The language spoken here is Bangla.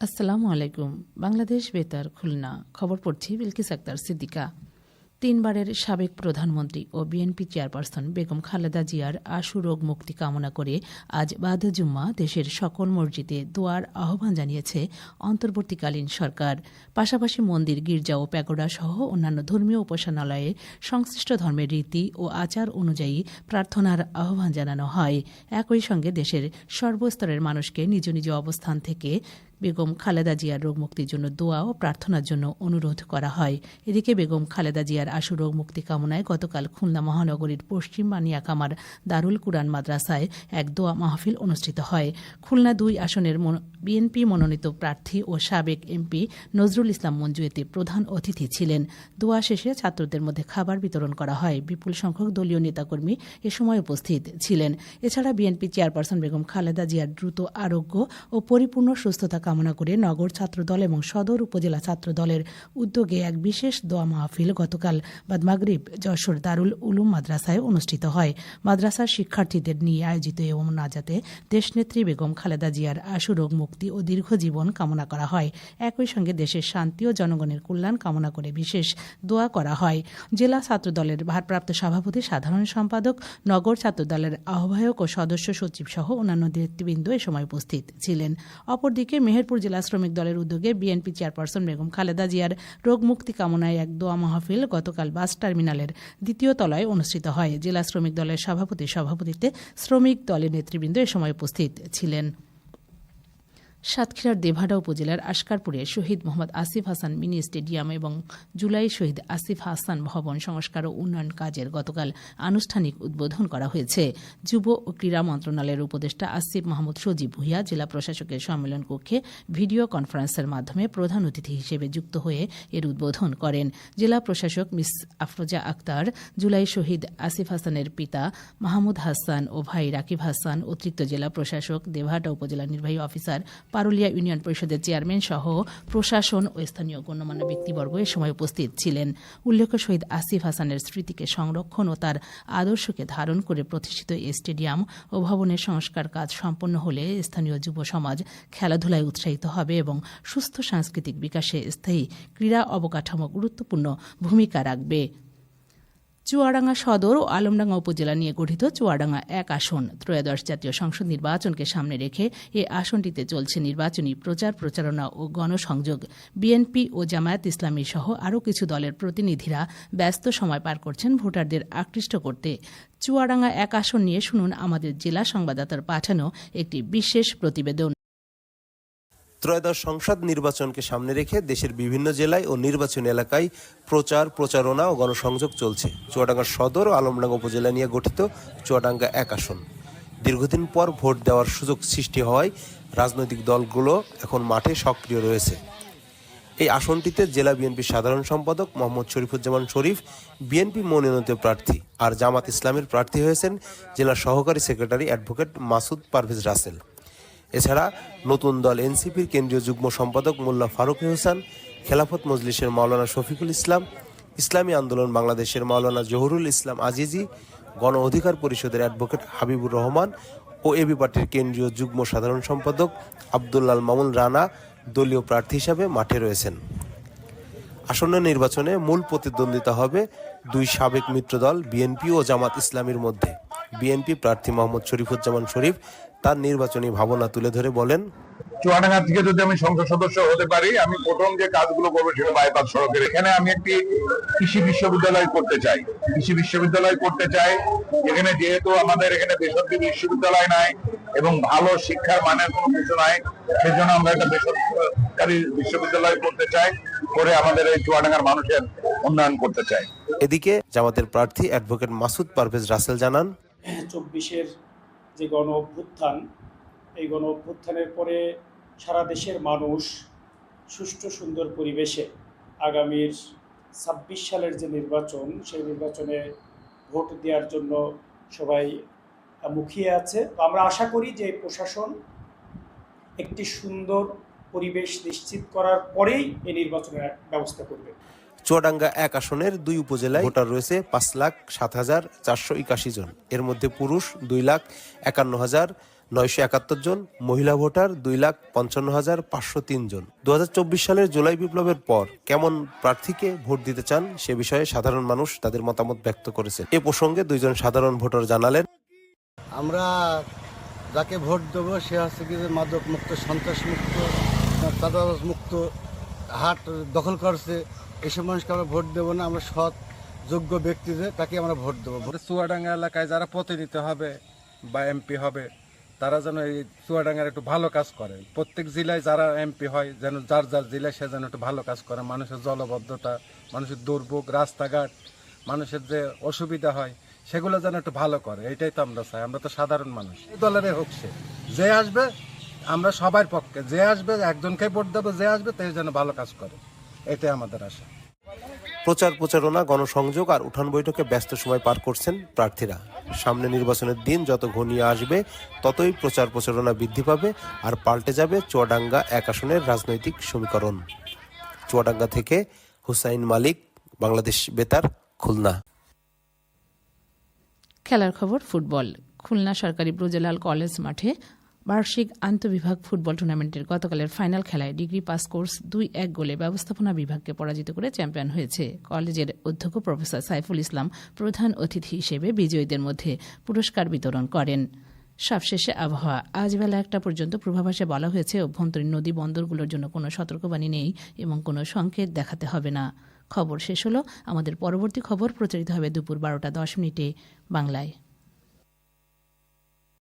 আসসালামু আলাইকুম। বাংলাদেশ বেতার খুলনা খবর পড়ছি বিলকিস আক্তার সিদ্দিকা। তিনবারের সাবেক প্রধানমন্ত্রী ও বিএনপি চেয়ারপারসন বেগম খালেদা জিয়ার আশু রোগ মুক্তি কামনা করে আজ বাদ জুম্মা দেশের সকল মসজিদে দোয়ার আহ্বান জানিয়েছে অন্তর্বর্তীকালীন সরকার। পাশাপাশি মন্দির, গির্জা ও প্যাগোডা সহ অন্যান্য ধর্মীয় উপাসনালয়ে সংশ্লিষ্ট ধর্মের রীতি ও আচার অনুযায়ী প্রার্থনার আহ্বান জানানো হয়। একই সঙ্গে দেশের সর্বস্তরের মানুষকে নিজ নিজ অবস্থান থেকে বেগম খালেদা জিয়ার রোগ মুক্তির জন্য দোয়া ও প্রার্থনার জন্য অনুরোধ করা হয়। এদিকে বেগম খালেদা জিয়ার আশু রোগ মুক্তি কামনায় গতকাল খুলনা মহানগরীর পশ্চিম বানিয়াকামার দারুল কুরআন মাদ্রাসায় এক দোয়া মাহফিল অনুষ্ঠিত হয়। খুলনা ২ আসনের বিএনপি মনোনীত প্রার্থী ও সাবেক এমপি নজরুল ইসলাম মঞ্জু এতে প্রধান অতিথি ছিলেন। দোয়া শেষে ছাত্রদের মধ্যে খাবার বিতরণ করা হয়। বিপুল সংখ্যক দলীয় নেতাকর্মী এ সময় উপস্থিত ছিলেন। এছাড়া বিএনপি চেয়ারপারসন বেগম খালেদা জিয়ার দ্রুত আরোগ্য ও পরিপূর্ণ সুস্থতা কামনা করে নগর ছাত্রদল এবং সদর উপজেলা ছাত্রদলের উদ্যোগে এক বিশেষ দোয়া মাহফিল গতকাল বাদ মাগরিব যশোর দারুল উলুম মাদ্রাসায় অনুষ্ঠিত হয়। মাদ্রাসার শিক্ষার্থীদের নিয়ে আয়োজিত এ মোনাজাতে দেশনেত্রী বেগম খালেদা জিয়ার আশু রোগ মুক্তি ও দীর্ঘ জীবন কামনা করা হয়। একই সঙ্গে দেশের শান্তি ও জনগণের কল্যাণ কামনা করে বিশেষ দোয়া করা হয়। জেলা ছাত্রদলের ভারপ্রাপ্ত সভাপতি, সাধারণ সম্পাদক, নগর ছাত্রদলের আহ্বায়ক ও সদস্য সচিব সহ অন্যান্য নেতৃবৃন্দ এ সময় উপস্থিত ছিলেন। অপরদিকে মেহেরপুর জেলা শ্রমিক দলের উদ্যোগে বিএনপি চেয়ারপারসন বেগম খালেদা জিয়ার রোগ মুক্তি কামনায় এক দোয়া মাহফিল গতকাল বাস টার্মিনালের ২য় তলায় অনুষ্ঠিত হয়। জেলা শ্রমিক দলের সভাপতিত্বে শ্রমিক দলের নেতৃবৃন্দ এ সময় উপস্থিত ছিলেন। সাতক্ষীরার দেভাড়া উপজেলার আশকারপুরে শহীদ মোহাম্মদ আসিফ হাসান মিনি স্টেডিয়াম এবং জুলাই শহীদ আসিফ হাসান ভবন সংস্কার ও উন্নয়ন কাজের গতকাল আনুষ্ঠানিক উদ্বোধন করা হয়েছে। যুব ও ক্রীড়া মন্ত্রণালয়ের উপদেষ্টা আসিফ মাহমুদ সজীব ভূঁইয়া জেলা প্রশাসকের সম্মেলন কক্ষে ভিডিও কনফারেন্সের মাধ্যমে প্রধান অতিথি হিসেবে যুক্ত হয়ে এর উদ্বোধন করেন। জেলা প্রশাসক মিস আফরোজা আক্তার, জুলাই শহীদ আসিফ হাসানের পিতা মাহমুদ হাসান ও ভাই রাকিব হাসান, অতিরিক্ত জেলা প্রশাসক, দেভাড়া উপজেলা নির্বাহী অফিসার, পারুলিয়া ইউনিয়ন পরিষদের চেয়ারম্যান সহ প্রশাসন ও স্থানীয় গণ্যমান্য ব্যক্তিবর্গ এ সময় উপস্থিত ছিলেন। উল্লেখ্য, শহীদ আসিফ হাসানের স্মৃতিকে সংরক্ষণ ও তার আদর্শকে ধারণ করে প্রতিষ্ঠিত এই স্টেডিয়াম ও ভবনের সংস্কার কাজ সম্পন্ন হলে স্থানীয় যুব সমাজ খেলাধুলায় উৎসাহিত হবে এবং সুস্থ সাংস্কৃতিক বিকাশে স্থায়ী ক্রীড়া অবকাঠামো গুরুত্বপূর্ণ ভূমিকা রাখবে। চুয়াডাঙ্গা সদর ও আলমডাঙ্গা উপজেলা নিয়ে গঠিত চুয়াডাঙ্গা ১ আসন ত্রয়োদশ জাতীয় সংসদ নির্বাচনকে সামনে রেখে এ আসনটিতে চলছে নির্বাচনী প্রচারণা ও গণসংযোগ। বিএনপি ও জামায়াত ইসলামী সহ আরও কিছু দলের প্রতিনিধিরা ব্যস্ত সময় পার করছেন ভোটারদের আকৃষ্ট করতে। চুয়াডাঙ্গা ১ আসন নিয়ে শুনুন আমাদের জেলা সংবাদদাতার পাঠানো একটি বিশেষ প্রতিবেদন। ত্রয়োদশ সংসদ নির্বাচনকে সামনে রেখে দেশের বিভিন্ন জেলায় ও নির্বাচনী এলাকায় প্রচারণা ও গণসংযোগ চলছে। চুয়াডাঙ্গা সদর ও আলমডাঙ্গা উপজেলা নিয়ে গঠিত চুয়াডাঙ্গা ১ আসন দীর্ঘদিন পর ভোট দেওয়ার সুযোগ সৃষ্টি হওয়ায় রাজনৈতিক দলগুলো এখন মাঠে সক্রিয় রয়েছে। এই আসনটিতে জেলা বিএনপির সাধারণ সম্পাদক মোহাম্মদ শরীফুজ্জামান শরীফ বিএনপি মনোনীত প্রার্থী, আর জামাত ইসলামের প্রার্থী হয়েছেন জেলার সহকারী সেক্রেটারি অ্যাডভোকেট মাসুদ পারভেজ রাসেল। এছাড়া নতুন দল এনসিপির কেন্দ্রীয় যুগ্ম সম্পাদক মোল্লা ফারুক হোসেন, খেলাফত মজলিসের মাওলানা শফিকুল ইসলাম, ইসলামী আন্দোলন বাংলাদেশের মাওলানা জহুরুল ইসলাম আজিজি, গণ অধিকার পরিষদের অ্যাডভোকেট হাবিবুর রহমান ও এবি পার্টির কেন্দ্রীয় যুগ্ম সাধারণ সম্পাদক আব্দুল্লাল মামুন রানা দলীয় প্রার্থী হিসাবে মাঠে রয়েছেন। আসন্ন নির্বাচনে মূল প্রতিদ্বন্দ্বিতা হবে ২ সাবেক মিত্রদল বিএনপি ও জামাত ইসলামীর মধ্যে। বিএনপি প্রার্থী মোহাম্মদ শরীফুজ্জামান শরীফ তার নির্বাচনী ভাবনা তুলে ধরে বলেন, চুয়াডাঙ্গা থেকে যদি আমি সংসদ সদস্য হতে পারি, আমি প্রথম যে কাজগুলো করবো সেটা বাইপাস সড়কের এখানে আমি একটি কৃষি বিশ্ববিদ্যালয় করতে চাই। এখানে যেহেতু আমাদের এখানে বেসরকারি বিশ্ববিদ্যালয় নাই এবং ভালো শিক্ষার মানের কোনো কিছু নাই, সেজন্য আমরা একটা বেসরকারি বিশ্ববিদ্যালয় করতে চাই, করে আমাদের এই চুয়াডাঙ্গার মানুষের উন্নয়ন করতে চাই। এদিকে জামাতের প্রার্থী অ্যাডভোকেট মাসুদ পারভেজ রাসেল জানান, ২৪-এর যে গণ অভ্যুত্থান, এই গণ অভ্যুত্থানের পরে সারা দেশের মানুষ সুষ্ঠু সুন্দর পরিবেশে আগামীর ২৬ সালের যে নির্বাচন, সেই নির্বাচনে ভোট দেওয়ার জন্য সবাই মুখিয়ে আছে। তো আমরা আশা করি যে প্রশাসন একটি সুন্দর পরিবেশ নিশ্চিত করার পরেই এই নির্বাচনের ব্যবস্থা করবে। চুয়াডাঙ্গা ১ আসনের ২ উপজেলায় ভোটার রয়েছে ৫,০৭,৪৮১ জন। এর মধ্যে পুরুষ ২,৫১,০০০, 971 জন, মহিলা ভোটার 2,55,503 জন। 2024 সালের জুলাই বিপ্লবের পর কেমন প্রার্থীকে ভোট দিতে চান সে বিষয়ে সাধারণ মানুষ তাদের মতামত ব্যক্ত করেছে। এ প্রসঙ্গে 2 জন সাধারণ ভোটার জানালেন, আমরা যাকে ভোট দেবো সে হচ্ছে কি যে মাদক মুক্ত, সন্ত্রাস মুক্ত, চাঁদাবাজ মুক্ত, হাট দখল করছে, এসব মানুষকে আমরা ভোট দেবো না। আমরা সৎ যোগ্য ব্যক্তি যে তাকে আমরা ভোট দেবো। চুয়াডাঙ্গা এলাকায় যারা প্রতিনিধি হবে বা এমপি হবে তারা যেন এই চুয়াডাঙ্গার একটু ভালো কাজ করে। প্রত্যেক জেলায় যারা এমপি হয় যেন যার যার জেলায় সে যেন একটু ভালো কাজ করে। মানুষের জলবদ্ধতা, মানুষের দুর্ভোগ, রাস্তাঘাট, মানুষের যে অসুবিধা হয় সেগুলো যেন একটু ভালো করে, এটাই তো আমরা চাই। আমরা তো সাধারণ মানুষ, এই দলেরই হোক সে, যে আসবে আমরা সবার পক্ষে, যে আসবে একজনকে ভোট দেবো, যে আসবে তাই যেন ভালো কাজ করে, এটাই আমাদের আশা। প্রচার প্রচারণা, গণসংযোগ আর উঠান বৈঠকে ব্যস্ত সময় পার করছেন প্রার্থীরা। সামনে নির্বাচনের দিন যত ঘনিয়ে আসবে ততই প্রচার প্রচারণা বৃদ্ধি পাবে আর পাল্টে যাবে চুয়াডাঙ্গা 1 আসনের রাজনৈতিক সমীকরণ। চুয়াডাঙ্গা থেকে হুসাইন মালিক, বাংলাদেশ বেতার, খুলনা। খেলার খবর ফুটবল। খুলনা সরকারি ব্রুজেলাল কলেজ মাঠে বার্ষিক আন্তঃবিভাগ ফুটবল টুর্নামেন্টের গতকালের ফাইনাল খেলায় ডিগ্রি পাস কোর্স 2-1 গোলে ব্যবস্থাপনা বিভাগকে পরাজিত করে চ্যাম্পিয়ন হয়েছে। কলেজের অধ্যক্ষ প্রফেসর সাইফুল ইসলাম প্রধান অতিথি হিসেবে বিজয়ীদের মধ্যে পুরস্কার বিতরণ করেন। সবশেষে আবহাওয়া। আজ বেলা 1টা পর্যন্ত পূর্বাভাসে বলা হয়েছে অভ্যন্তরীণ নদী বন্দরগুলোর জন্য কোনো সতর্কবাণী নেই এবং কোনো সংকেত দেখাতে হবে না। খবর শেষ হলো। আমাদের পরবর্তী খবর প্রচারিত হবে দুপুর 12টা 10 মিনিটে বাংলায়।